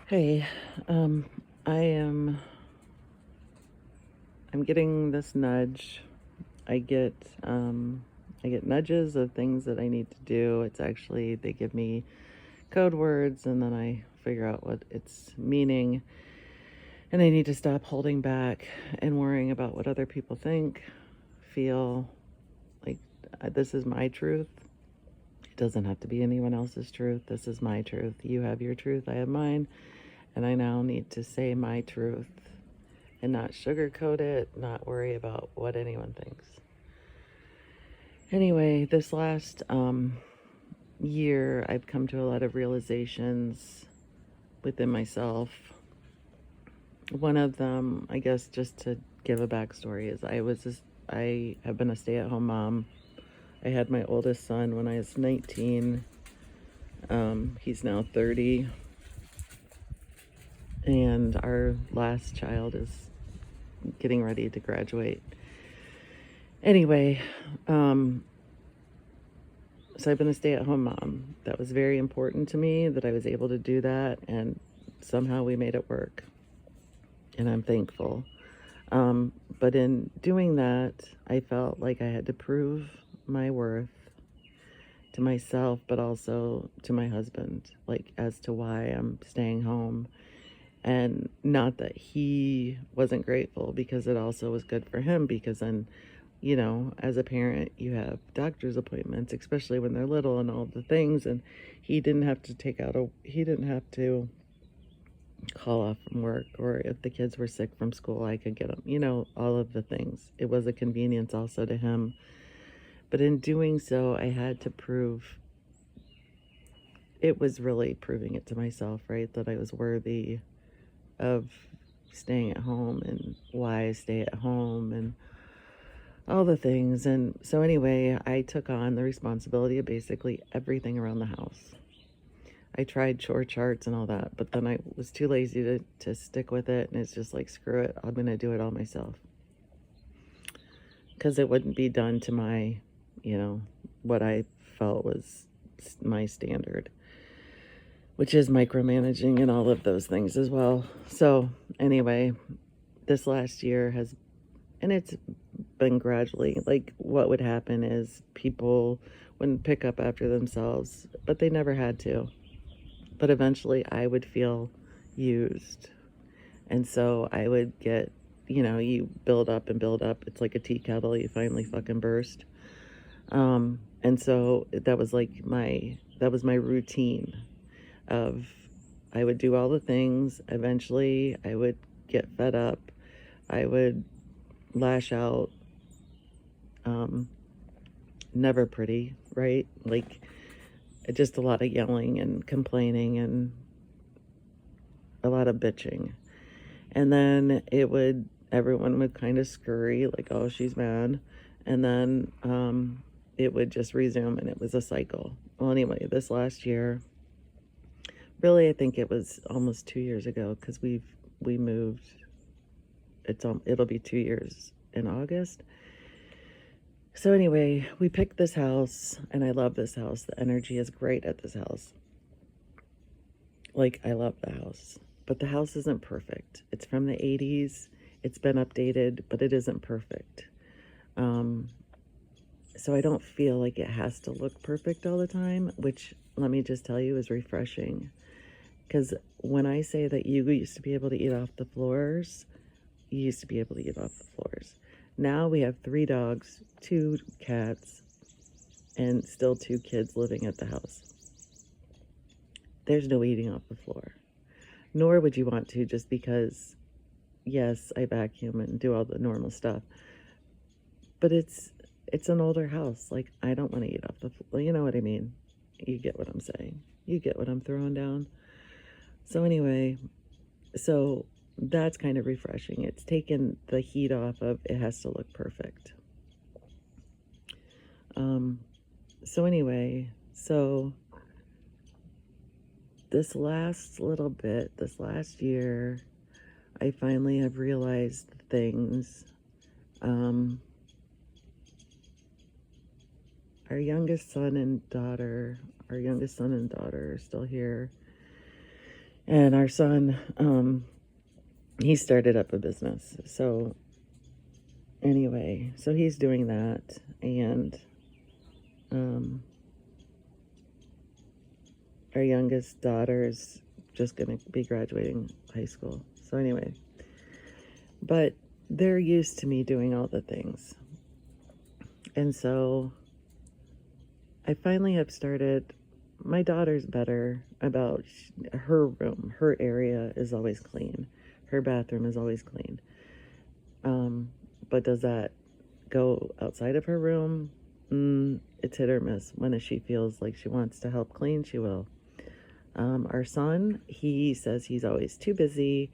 Hey, um, I am I'm getting this nudge. I get I get nudges of things that I need to do. It's actually they give me code words and then I figure out what it's meaning. And I need to stop holding back and worrying about what other people think, feel like this is my truth. It doesn't have to be anyone else's truth. This is my truth. You have your truth, I have mine, and I now need to say my truth and not sugarcoat it, not worry about what anyone thinks. Anyway, this last year, I've come to a lot of realizations within myself. One of them, I guess, just to give a backstory, is I have been a stay-at-home mom. I had my oldest son when I was 19. He's now 30, and our last child is getting ready to graduate. Anyway, so I've been a stay-at-home mom. That was very important to me that I was able to do that, and somehow we made it work, and I'm thankful. But in doing that, I felt like I had to prove my worth to myself, but also to my husband, like as to why I'm staying home. And not that he wasn't grateful, because it also was good for him, because then, as a parent, you have doctor's appointments, especially when they're little and all the things. And he didn't have to he didn't have to call off from work, or if the kids were sick from school, I could get them, all of the things. It was a convenience also to him. But in doing so, I had to prove, it was really proving it to myself, right? That I was worthy of staying at home and why I stay at home and all the things. And so anyway, I took on the responsibility of basically everything around the house. I tried chore charts and all that, but then I was too lazy to stick with it. And it's just like, screw it, I'm going to do it all myself. Because it wouldn't be done to my, what I felt was my standard, which is micromanaging and all of those things as well. So anyway, this last year has, and it's been gradually, like what would happen is people wouldn't pick up after themselves, but they never had to. But eventually I would feel used. And so I would get, you build up and build up. It's like a tea kettle, you finally fucking burst. And so that was my routine of, I would do all the things. Eventually I would get fed up. I would lash out. Never pretty, right? Like, just a lot of yelling and complaining and a lot of bitching. And then everyone would kind of scurry, like, oh, she's mad. And then it would just resume, and it was a cycle. Well, anyway, this last year, really, I think it was almost 2 years ago, because we moved. It'll be 2 years in August. So anyway, we picked this house, and I love this house. The energy is great at this house. Like, I love the house. But the house isn't perfect. It's from the 80s. It's been updated, but it isn't perfect. So I don't feel like it has to look perfect all the time, which, let me just tell you, is refreshing. Because when I say that you used to be able to eat off the floors, you used to be able to eat off the floors. Now we have 3 dogs, 2 cats, and still 2 kids living at the house. There's no eating off the floor. Nor would you want to, just because, yes, I vacuum and do all the normal stuff. But it's an older house. Like, I don't want to eat off the floor. You know what I mean? You get what I'm saying. You get what I'm throwing down. So anyway, so that's kind of refreshing. It's taken the heat off of it has to look perfect. So anyway, so this last year, I finally have realized things. Our youngest son and daughter are still here. And our son, he started up a business. So anyway, so he's doing that. And um, our youngest daughter's just going to be graduating high school. So anyway, but they're used to me doing all the things. And so I finally have started. My daughter's better about her room. Her area is always clean. Her bathroom is always clean. But does that go outside of her room? It's hit or miss. When she feels like she wants to help clean, she will. Our son, he says he's always too busy,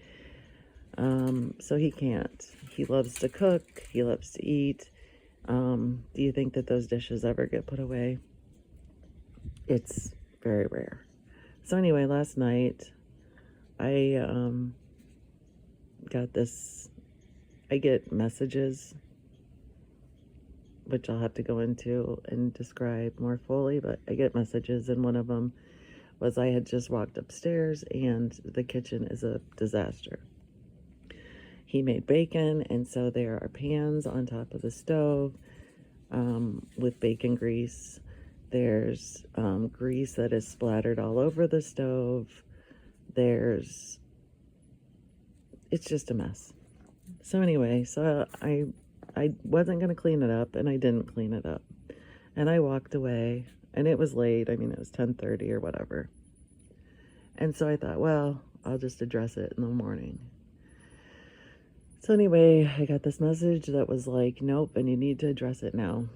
so he can't. He loves to cook. He loves to eat. Do you think that those dishes ever get put away? It's very rare. So anyway, last night I got this. I get messages, which I'll have to go into and describe more fully, but I get messages, and one of them was I had just walked upstairs and the kitchen is a disaster. He made bacon, and so there are pans on top of the stove with bacon grease. There's grease that is splattered all over the stove. It's just a mess. So anyway, so I wasn't going to clean it up, and I didn't clean it up. And I walked away, and it was late. I mean, it was 10:30 or whatever. And so I thought, well, I'll just address it in the morning. So anyway, I got this message that was like, nope, and you need to address it now.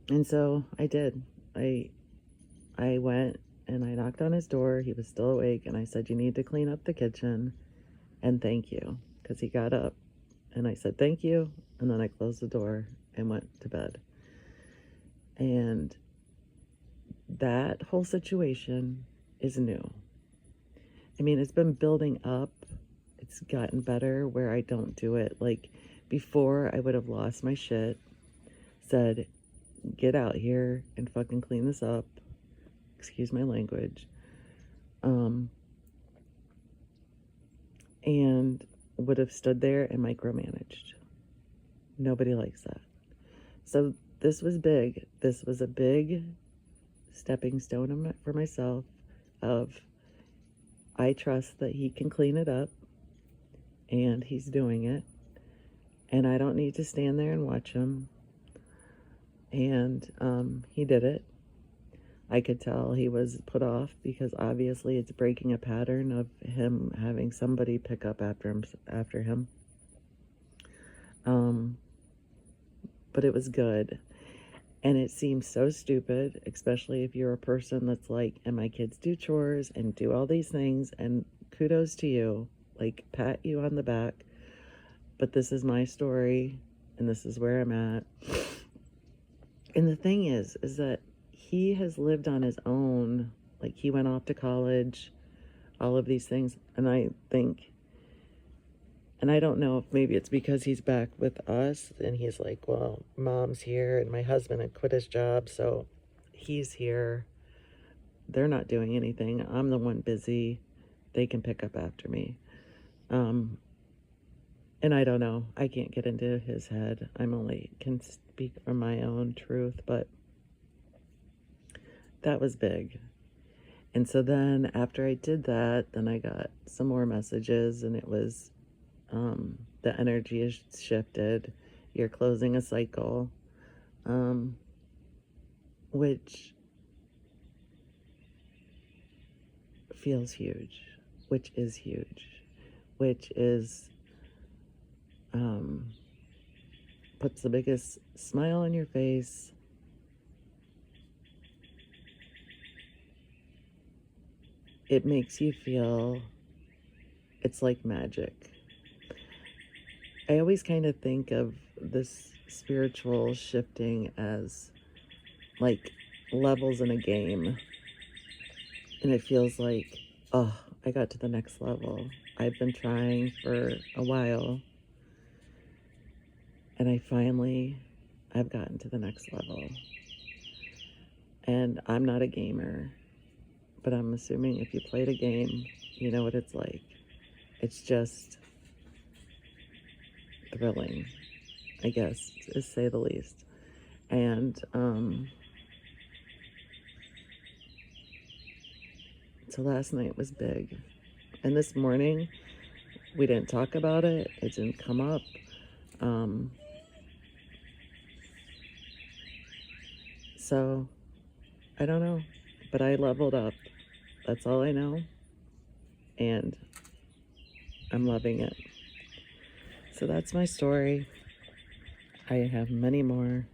And so I did. I went and I knocked on his door. He was still awake, and I said, you need to clean up the kitchen and thank you, because he got up. And I said, thank you, and then I closed the door and went to bed. And that whole situation is new. I mean, it's been building up. It's gotten better where I don't do it. Like before, I would have lost my shit, said, get out here and fucking clean this up. Excuse my language. And would have stood there and micromanaged. Nobody likes that. So this was big. This was a big stepping stone for myself of I trust that he can clean it up, and he's doing it, and I don't need to stand there and watch him. And he did it. I could tell he was put off because obviously it's breaking a pattern of him having somebody pick up after him. But it was good. And it seems so stupid, especially if you're a person that's like, and my kids do chores and do all these things, and kudos to you, like pat you on the back. But this is my story, and this is where I'm at. And the thing is that he has lived on his own. Like he went off to college, all of these things. And I think, and I don't know if maybe it's because he's back with us and he's like, well, mom's here and my husband had quit his job, so he's here. They're not doing anything. I'm the one busy. They can pick up after me. And I don't know. I can't get into his head. I'm only can speak from my own truth, but that was big. And so then after I did that, then I got some more messages, and it was the energy is shifted. You're closing a cycle, which feels huge, which is huge, which is puts the biggest smile on your face. It makes you feel it's like magic. I always kind of think of this spiritual shifting as like levels in a game. And it feels like, oh, I got to the next level. I've been trying for a while, and I've gotten to the next level. And I'm not a gamer, but I'm assuming if you played a game, you know what it's like. It's just thrilling, I guess, to say the least. And so last night was big. And this morning, we didn't talk about it. It didn't come up. So I don't know, but I leveled up. That's all I know. And I'm loving it. So that's my story. I have many more.